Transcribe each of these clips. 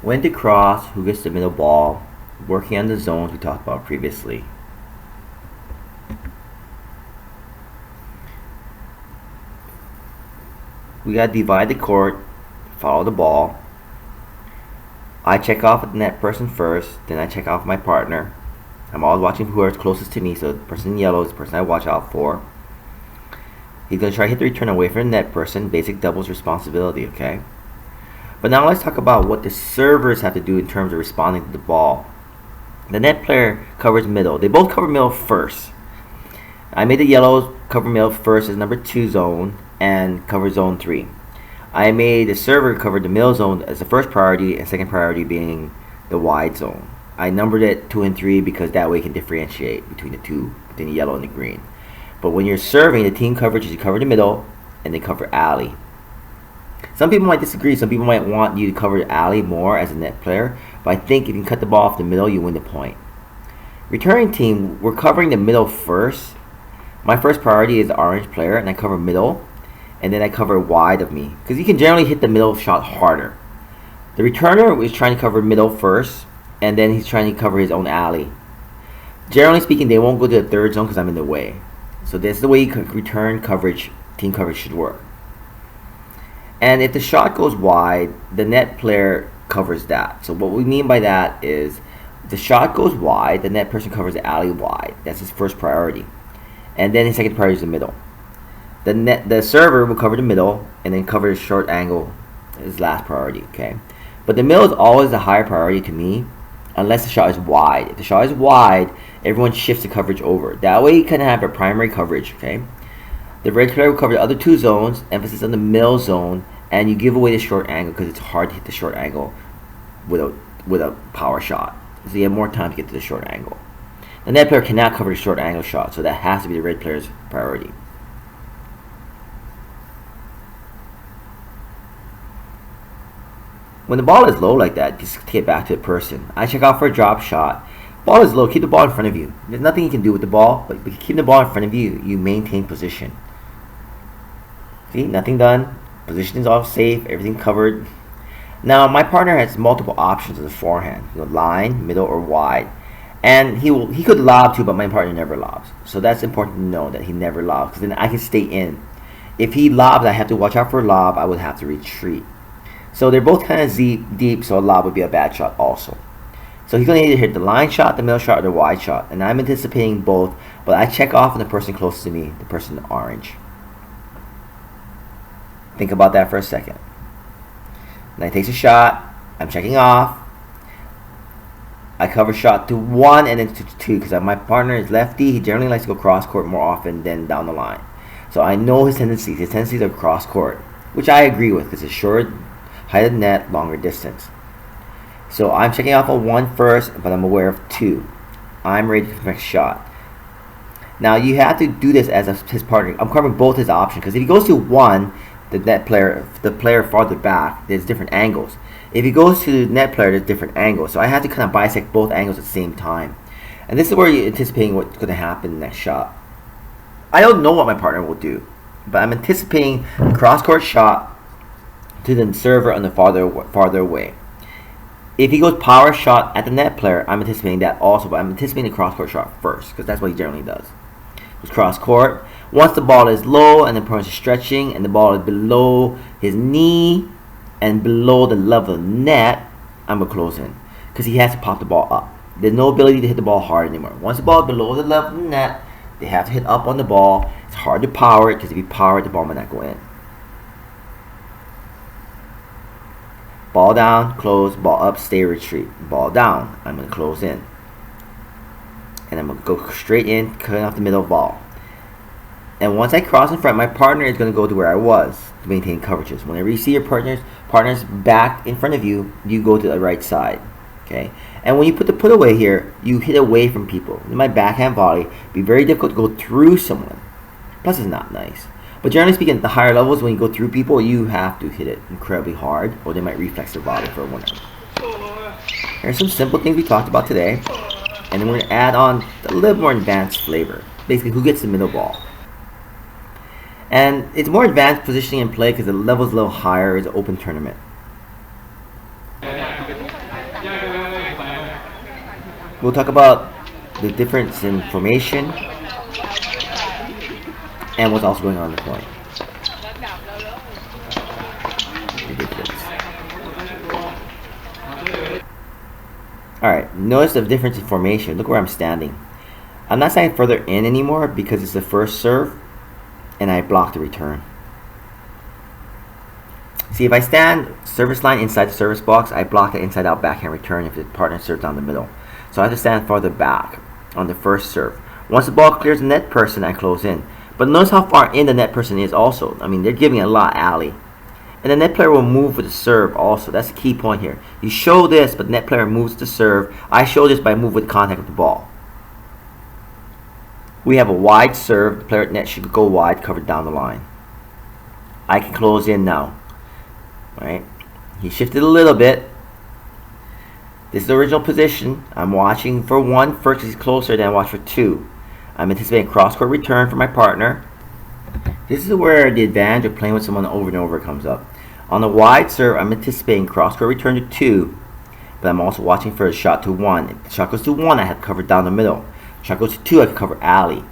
When to cross, who gets the middle ball, working on the zones we talked about previously. We gotta divide the court, follow the ball. I check off the net person first, then I check off my partner. I'm always watching who is closest to me, so the person in yellow is the person I watch out for. He's going to try to hit the return away from the net person, basic doubles responsibility, okay? But now let's talk about what the servers have to do in terms of responding to the ball. The net player covers middle. They both cover middle first. I made the yellows cover middle first as number 2 zone and cover zone 3. I made the server cover the middle zone as the first priority and second priority being the wide zone. I numbered it 2 and 3 because that way you can differentiate between the two, between the yellow and the green. But when you're serving, the team coverage is you cover the middle and they cover alley. Some people might disagree. Some people might want you to cover the alley more as a net player. But I think if you can cut the ball off the middle, you win the point. Returning team, we're covering the middle first. My first priority is the orange player, and I cover middle. And then I cover wide of me. Because you can generally hit the middle shot harder. The returner is trying to cover middle first. And then he's trying to cover his own alley. Generally speaking, they won't go to the third zone because I'm in the way. So this is the way return coverage, team coverage should work. And if the shot goes wide, the net player covers that. So what we mean by that is the shot goes wide, the net person covers the alley wide. That's his first priority. And then his second priority is the middle. The server will cover the middle and then cover the short angle as last priority, okay? But the middle is always a higher priority to me unless the shot is wide. If the shot is wide, everyone shifts the coverage over. That way you kind of have a primary coverage, okay? The red player will cover the other 2 zones, emphasis on the middle zone, and you give away the short angle because it's hard to hit the short angle with a power shot. So you have more time to get to the short angle. The net player cannot cover the short angle shot, so that has to be the red player's priority. When the ball is low like that, just take it back to the person. I check out for a drop shot. Ball is low, keep the ball in front of you. There's nothing you can do with the ball, but keeping the ball in front of you, you maintain position. See, nothing done. Position is all safe, everything covered. Now, my partner has multiple options in the forehand. Line, middle, or wide. And he could lob too, but my partner never lobs. So that's important to know that he never lobs, because then I can stay in. If he lobs, I have to watch out for a lob. I would have to retreat. So they're both kind of deep, so a lob would be a bad shot also. So he's going to either hit the line shot, the middle shot, or the wide shot. And I'm anticipating both, but I check off on the person closest to me, the person in orange. Think about that for a second. Then he takes a shot. I'm checking off. I cover shot to 1 and then to 2 because my partner is lefty. He generally likes to go cross court more often than down the line. So I know his tendencies. His tendencies are cross court, which I agree with because it's short, height of net, longer distance. So I'm checking off on 1 first, but I'm aware of 2. I'm ready for the next shot. Now you have to do this as his partner. I'm covering both his options because if he goes to 1, the net player, the player farther back, there's different angles. If he goes to the net player, there's different angles. So I have to kind of bisect both angles at the same time. And this is where you're anticipating what's going to happen in the next shot. I don't know what my partner will do, but I'm anticipating a cross-court shot to the server on the farther away. If he goes power shot at the net player, I'm anticipating that also, but I'm anticipating the cross-court shot first because that's what he generally does. Goes cross-court. Once the ball is low and the opponent is stretching and the ball is below his knee and below the level of the net, I'm going to close in because he has to pop the ball up. There's no ability to hit the ball hard anymore. Once the ball is below the level of the net, they have to hit up on the ball. It's hard to power it because if you power it, the ball might not go in. Ball down, close, ball up, stay, retreat. Ball down, I'm going to close in. And I'm going to go straight in, cutting off the middle ball. And once I cross in front, my partner is going to go to where I was to maintain coverages. Whenever you see your partner's back in front of you, you go to the right side. Okay? And when you put the put away here, you hit away from people. In my backhand volley, it'd be very difficult to go through someone. Plus, it's not nice. But generally speaking, at the higher levels, when you go through people, you have to hit it incredibly hard, or they might reflex their volley for a winner. Here's some simple things we talked about today. And then we're going to add on a little more advanced flavor. Basically, who gets the middle ball. And it's more advanced positioning in play because the level's a little higher. It's an open tournament. We'll talk about the difference in formation and what's also going on in the point. Ridiculous. Alright, notice the difference in formation. Look where I'm standing. I'm not standing further in anymore because it's the first serve and I block the return. See, if I stand service line inside the service box, I block the inside out backhand return if the partner serves down the middle. So I have to stand farther back on the first serve. Once the ball clears the net person, I close in. But notice how far in the net person is also. I mean, they're giving a lot alley. And the net player will move with the serve also. That's the key point here. You show this, but the net player moves the serve. I show this by move with contact with the ball. We have a wide serve. The player at net should go wide, covered down the line. I can close in now. Right? He shifted a little bit. This is the original position. I'm watching for 1 first because he's closer, then I watch for 2. I'm anticipating cross-court return for my partner. This is where the advantage of playing with someone over and over comes up. On the wide serve, I'm anticipating cross-court return to 2, but I'm also watching for a shot to 1. If the shot goes to 1, I have covered down the middle. If the shot goes to 2, I can cover alley.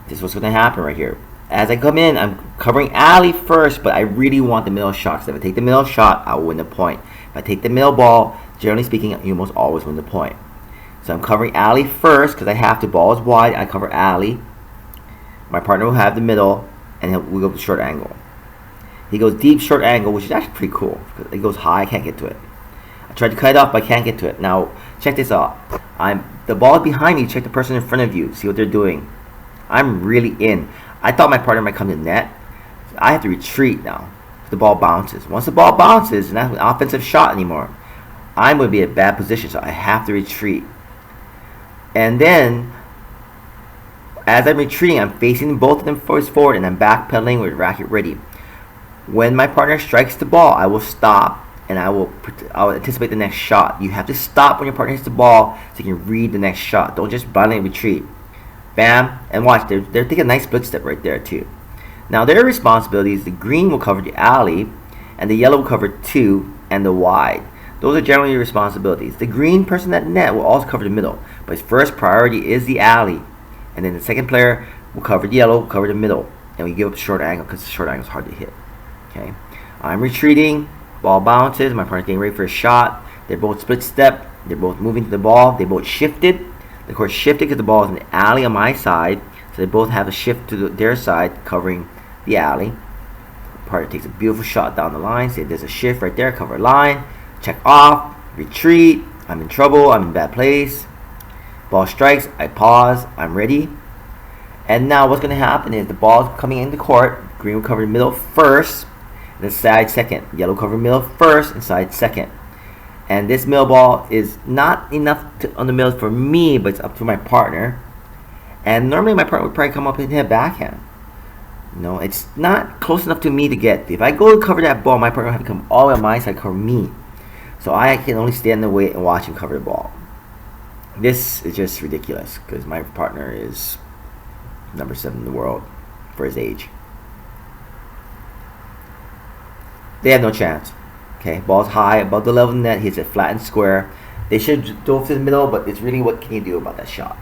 This is what's going to happen right here. As I come in, I'm covering alley first, but I really want the middle shot. So if I take the middle shot, I will win the point. If I take the middle ball, generally speaking, you almost always win the point. So I'm covering alley first because I have to. Ball is wide, I cover alley. My partner will have the middle, and we'll go with short angle. He goes deep short angle, which is actually pretty cool. It goes high, I can't get to it. I tried to cut it off, but I can't get to it. Now, check this out. The ball is behind me. Check the person in front of you. See what they're doing. I'm really in. I thought my partner might come to the net. I have to retreat now. The ball bounces. Once the ball bounces, and that's an offensive shot anymore, I'm going to be in a bad position, so I have to retreat. And then, as I'm retreating, I'm facing both of them forward, and I'm backpedaling with racket ready. When my partner strikes the ball, I will stop, and I will anticipate the next shot. You have to stop when your partner hits the ball so you can read the next shot. Don't just blindly retreat. Bam, and watch, they're taking a nice split step right there too. Now their responsibility is the green will cover the alley, and the yellow will cover 2 and the wide. Those are generally your responsibilities. The green person at net will also cover the middle, but his first priority is the alley, and then the second player will cover the yellow, will cover the middle, and we give up short angle because the short angle is hard to hit. Okay, I'm retreating, ball bounces, my partner's getting ready for a shot. They're both split step, they're both moving to the ball, they both shifted. The court shifted because the ball is in the alley on my side, so they both have a shift to their side, covering the alley. The partner takes a beautiful shot down the line. See, there's a shift right there, cover line, check off, retreat. I'm in trouble, I'm in bad place. Ball strikes, I pause, I'm ready. And now what's going to happen is the ball is coming into court. Green will cover the middle first, and the side second. Yellow will cover middle first and side second. And this middle ball is not enough on the middle for me, but it's up to my partner. And normally my partner would probably come up and hit a backhand. No, it's not close enough to me to get. If I go to cover that ball, my partner will have to come all the way on my side, cover me. So I can only stand in the way and watch him cover the ball. This is just ridiculous because my partner is number 7 in the world for his age. They have no chance. Okay, ball's high above the level of the net. Hits it flat and square. They should go to the middle, but it's really what can you do about that shot.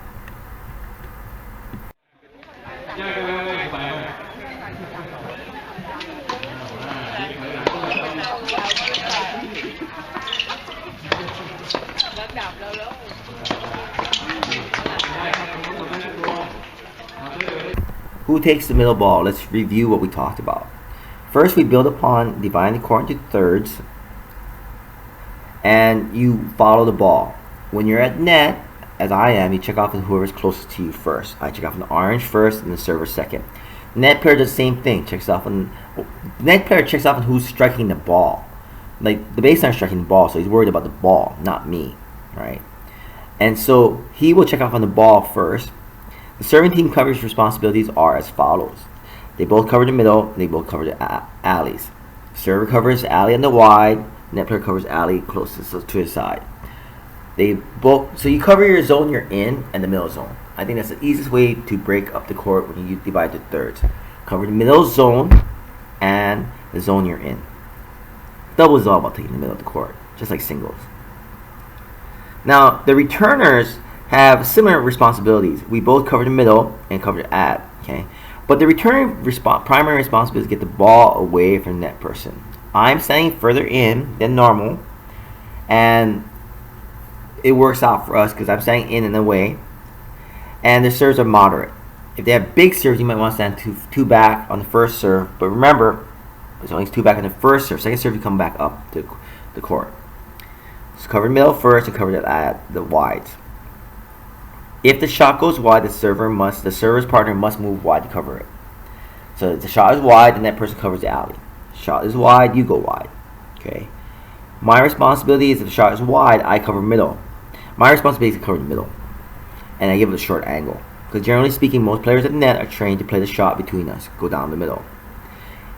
Who takes the middle ball? Let's review what we talked about. First, we build upon dividing the court into thirds, and you follow the ball. When you're at net, as I am, you check off on whoever's closest to you first. I check off on the orange first and the server second. Net player does the same thing. Net player checks off on who's striking the ball. Like the baseline striking the ball, so he's worried about the ball, not me, right? And so he will check off on the ball first. The serving team coverage responsibilities are as follows. They both cover the middle, and they both cover the alleys. Server covers alley on the wide, net player covers alley closest to his side. So you cover your zone you're in and the middle zone. I think that's the easiest way to break up the court when you divide the thirds. Cover the middle zone and the zone you're in. Double is all about taking the middle of the court, just like singles. Now, the returners, have similar responsibilities. We both cover the middle and cover the ad. Okay, but the return primary responsibility is to get the ball away from the net person. I'm standing further in than normal, and it works out for us because I'm standing in and away, and the serves are moderate. If they have big serves, you might want to stand two back on the first serve, but remember, there's only two back on the first serve. Second serve, you come back up to the court. So cover the middle first and cover the wides. If the shot goes wide, the server's partner must move wide to cover it. So if the shot is wide, the net person covers the alley. Shot is wide, you go wide. Okay. My responsibility is if the shot is wide, I cover middle. My responsibility is to cover the middle, and I give it a short angle. Because generally speaking, most players at the net are trained to play the shot between us, go down the middle.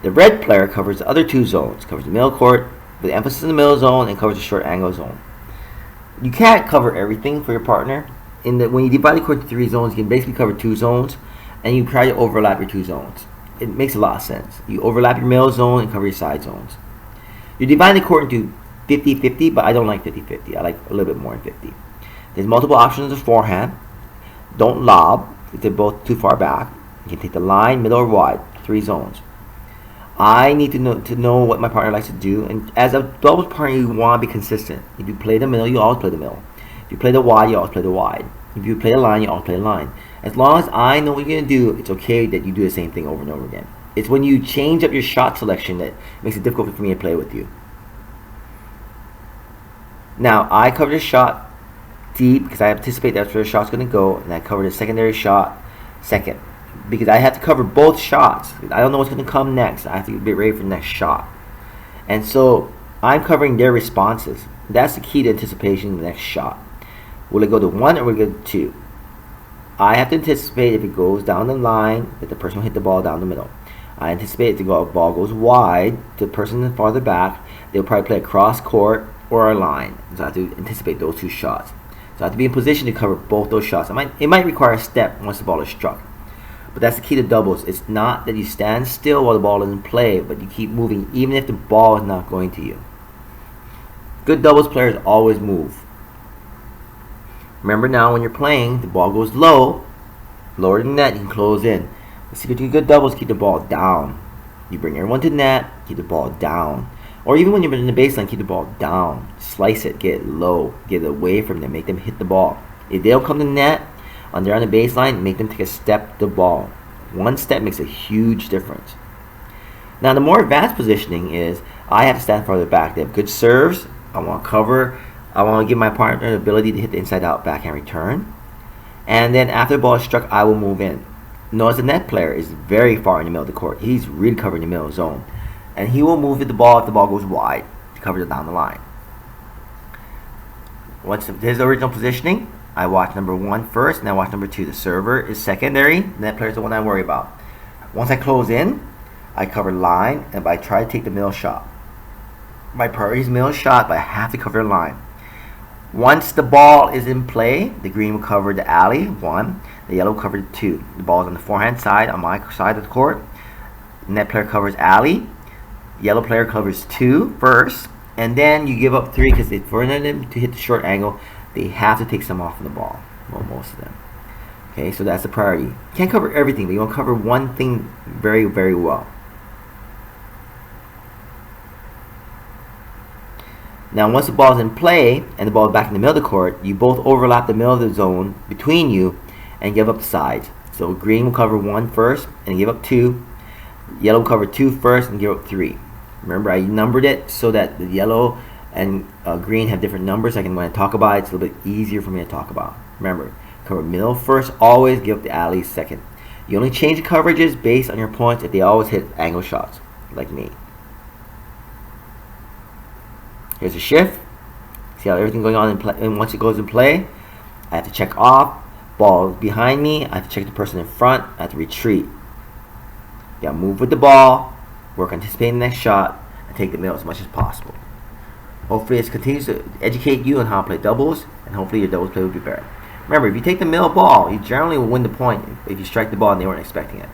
The red player covers the other two zones, covers the middle court with emphasis in the middle zone, and covers the short angle zone. You can't cover everything for your partner. When you divide the court into 3 zones, you can basically cover 2 zones, and you try to overlap your 2 zones. It makes a lot of sense. You overlap your middle zone and cover your side zones. You divide the court into 50-50, but I don't like 50-50. I like a little bit more than 50. There's multiple options of forehand. Don't lob if they're both too far back. You can take the line, middle, or wide, 3 zones. I need to know what my partner likes to do, and as a doubles partner, you want to be consistent. If you play the middle, you always play the middle. If you play the wide, you always play the wide. If you play the line, you always play the line. As long as I know what you're going to do, it's okay that you do the same thing over and over again. It's when you change up your shot selection that makes it difficult for me to play with you. Now, I cover the shot deep because I anticipate that's where the shot's going to go, and I cover the secondary shot second. Because I have to cover both shots. I don't know what's going to come next. I have to be ready for the next shot. And so, I'm covering their responses. That's the key to anticipation of the next shot. Will it go to 1 or will it go to 2? I have to anticipate if it goes down the line that the person will hit the ball down the middle. I anticipate if the ball goes wide, the person farther back, they'll probably play a cross court or a line. So I have to anticipate those 2 shots. So I have to be in position to cover both those shots. It might require a step once the ball is struck. But that's the key to doubles. It's not that you stand still while the ball is in play, but you keep moving even if the ball is not going to you. Good doubles players always move. Remember now when you're playing, the ball goes low, lower than net, you can close in. The secret to good doubles, keep the ball down. You bring everyone to net, keep the ball down. Or even when you're in the baseline, keep the ball down. Slice it, get it low, get it away from them, make them hit the ball. If they don't come to net, on the baseline, make them take a step to the ball. 1 step makes a huge difference. Now the more advanced positioning is, I have to stand farther back. They have good serves. I want to cover. I want to give my partner the ability to hit the inside out backhand return. And then after the ball is struck, I will move in. Notice the net player is very far in the middle of the court. He's really covering the middle zone. And he will move with the ball if the ball goes wide to cover it down the line. Once his original positioning, I watch number 1 first, and I watch number 2. The server is secondary. The net player is the one I worry about. Once I close in, I cover line, and I try to take the middle shot. My priority is middle shot, but I have to cover the line. Once the ball is in play, the green will cover the alley, 1. The yellow will cover 2. The ball is on the forehand side, on my side of the court. The net player covers alley. Yellow player covers 2 first, and then you give up 3 because for them to hit the short angle, they have to take some off of the ball. Well, most of them. Okay, so that's the priority. You can't cover everything, but you want to cover one thing very, very well. Now, once the ball is in play and the ball is back in the middle of the court, you both overlap the middle of the zone between you and give up the sides. So green will cover 1 first and give up 2. Yellow will cover 2 first and give up 3. Remember, I numbered it so that the yellow and green have different numbers. When I talk about it, it's a little bit easier for me to talk about. Remember, cover middle first, always give up the alley second. You only change the coverages based on your points if they always hit angle shots, like me. Here's a shift. See how everything going on in play, and once it goes in play, I have to check off. Ball behind me. I have to check the person in front. I have to retreat. You gotta move with the ball, work anticipating the next shot, and take the middle as much as possible. Hopefully it continues to educate you on how to play doubles, and hopefully your doubles play will be better. Remember, if you take the middle ball, you generally will win the point if you strike the ball and they weren't expecting it.